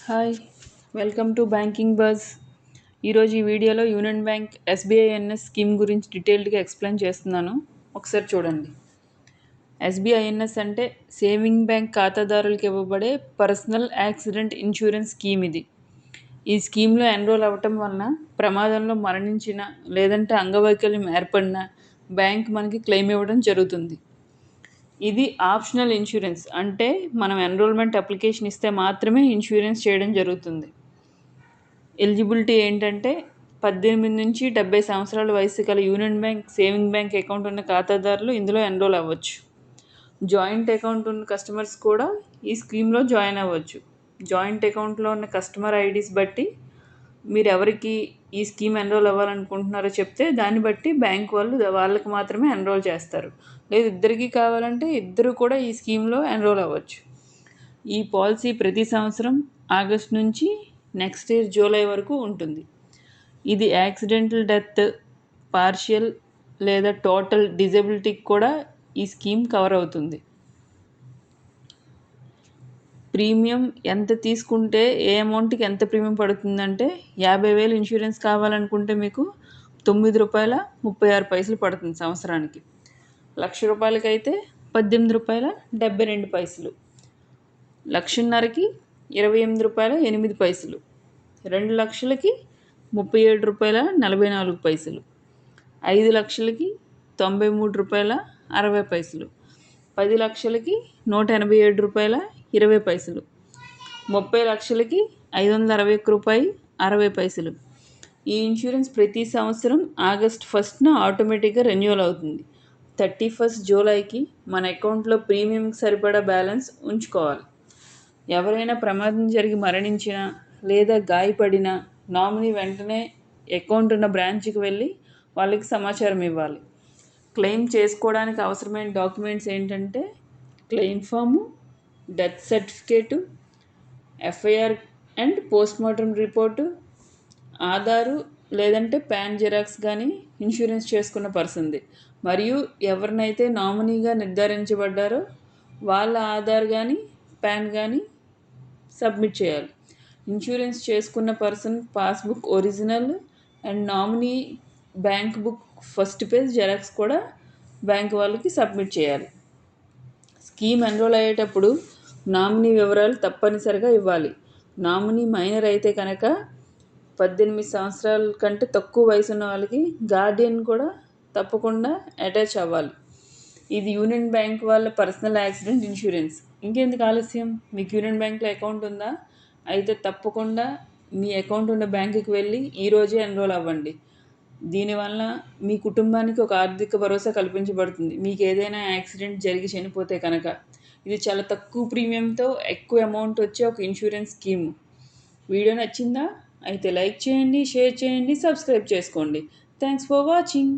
Hi, welcome to banking buzz. ఈరోజు ఈ వీడియోలో యూనియన్ బ్యాంక్ ఎస్బీఐఎన్ఎస్ స్కీమ్ గురించి డీటెయిల్డ్గా ఎక్స్ప్లెయిన్ చేస్తున్నాను. ఒకసారి చూడండి. ఎస్బీఐఎన్ఎస్ అంటే సేవింగ్ బ్యాంక్ ఖాతాదారులకు ఇవ్వబడే పర్సనల్ యాక్సిడెంట్ ఇన్సూరెన్స్ స్కీమ్ ఇది. ఈ స్కీమ్లో ఎన్రోల్ అవ్వటం వలన ప్రమాదంలో మరణించిన లేదంటే అంగవైకల్యం ఏర్పడిన బ్యాంక్ మనకి క్లెయిమ్ ఇవ్వడం జరుగుతుంది. ఇది ఆప్షనల్ ఇన్సూరెన్స్, అంటే మనం ఎన్రోల్మెంట్ అప్లికేషన్ ఇస్తే మాత్రమే ఇన్సూరెన్స్ చేయడం జరుగుతుంది. ఎలిజిబిలిటీ ఏంటంటే 18 నుంచి 70 సంవత్సరాల వయసు గల union bank saving bank account ఉన్న ఖాతాదారులు ఇందులో ఎన్రోల్ అవ్వచ్చు. జాయింట్ అకౌంట్ ఉన్న కస్టమర్స్ కూడా ఈ స్కీమ్లో జాయిన్ అవ్వచ్చు. జాయింట్ అకౌంట్లో ఉన్న కస్టమర్ ఐడీస్ బట్టి మీరు ఎవరికి ఈ స్కీమ్ ఎన్రోల్ అవ్వాలనుకుంటున్నారో చెప్తే దాన్ని బట్టి బ్యాంక్ వాళ్ళు వాళ్ళకి మాత్రమే ఎన్రోల్ చేస్తారు. లేదు ఇద్దరికి కావాలంటే ఇద్దరు కూడా ఈ స్కీమ్లో ఎన్రోల్ అవ్వచ్చు. ఈ పాలసీ ప్రతి సంవత్సరం ఆగస్ట్ నుంచి నెక్స్ట్ ఇయర్ జూలై వరకు ఉంటుంది. ఇది యాక్సిడెంటల్ డెత్, పార్షియల్ లేదా టోటల్ డిజబిలిటీకి కూడా ఈ స్కీమ్ కవర్ అవుతుంది. ప్రీమియం ఎంత తీసుకుంటే ఏ అమౌంట్కి ఎంత ప్రీమియం పడుతుందంటే 50,000 ఇన్సూరెన్స్ కావాలనుకుంటే మీకు ₹9.36 పడుతుంది సంవత్సరానికి. ₹1,00,000 అయితే ₹18.72, 1,50,000కి ₹28.08, 2,00,000కి ₹37.44, 5,00,000కి ₹93.60, 10,00,000కి ₹187.20, 30,00,000కి ₹561.60. ఈ ఇన్సూరెన్స్ ప్రతి సంవత్సరం ఆగస్ట్ 1న ఆటోమేటిక్గా రెన్యూవల్ అవుతుంది. 31 జూలైకి మన అకౌంట్లో ప్రీమియంకి సరిపడా బ్యాలెన్స్ ఉంచుకోవాలి. ఎవరైనా ప్రమాదం జరిగి మరణించినా లేదా గాయపడినా నామినీ వెంటనే అకౌంట్ ఉన్న బ్రాంచ్కి వెళ్ళి వాళ్ళకి సమాచారం ఇవ్వాలి. క్లెయిమ్ చేసుకోవడానికి అవసరమైన డాక్యుమెంట్స్ ఏంటంటే claim form, death certificate, FIR and postmortem report, Aadhaar లేదంటే పాన్ జిరాక్స్ కానీ ఇన్సూరెన్స్ చేసుకున్న పర్సన్ది, మరియు ఎవరినైతే నామినీగా నిర్ధారించబడ్డారో వాళ్ళ ఆధార్ కానీ పాన్ కానీ సబ్మిట్ చేయాలి. ఇన్సూరెన్స్ చేసుకున్న person passbook original and nominee bank book first page xerox కూడా బ్యాంక్ వాళ్ళకి సబ్మిట్ చేయాలి. స్కీమ్ ఎన్రోల్ అయ్యేటప్పుడు నామినీ వివరాలు తప్పనిసరిగా ఇవ్వాలి. నామినీ మైనర్ అయితే కనుక 18 సంవత్సరాల కంటే తక్కువ వయసు ఉన్న వాళ్ళకి గార్డియన్ కూడా తప్పకుండా అటాచ్ అవ్వాలి. ఇది యూనియన్ బ్యాంక్ వాళ్ళ పర్సనల్ యాక్సిడెంట్ ఇన్సూరెన్స్. ఇంకెందుకు ఆలస్యం? మీకు యూనియన్ బ్యాంక్లో అకౌంట్ ఉందా? అయితే తప్పకుండా మీ అకౌంట్ ఉన్న బ్యాంకుకి వెళ్ళి ఈరోజే ఎన్రోల్ అవ్వండి. దీనివల్ల మీ కుటుంబానికి ఒక ఆర్థిక భరోసా కల్పించబడుతుంది. మీకు ఏదైనా యాక్సిడెంట్ జరిగి చనిపోతే కనుక ఇది చాలా తక్కువ ప్రీమియంతో ఎక్కువ అమౌంట్ వచ్చే ఒక ఇన్సూరెన్స్ స్కీమ్. వీడియో నచ్చిందా? అయితే లైక్ చేయండి, షేర్ చేయండి, సబ్స్క్రైబ్ చేసుకోండి. Thanks for watching.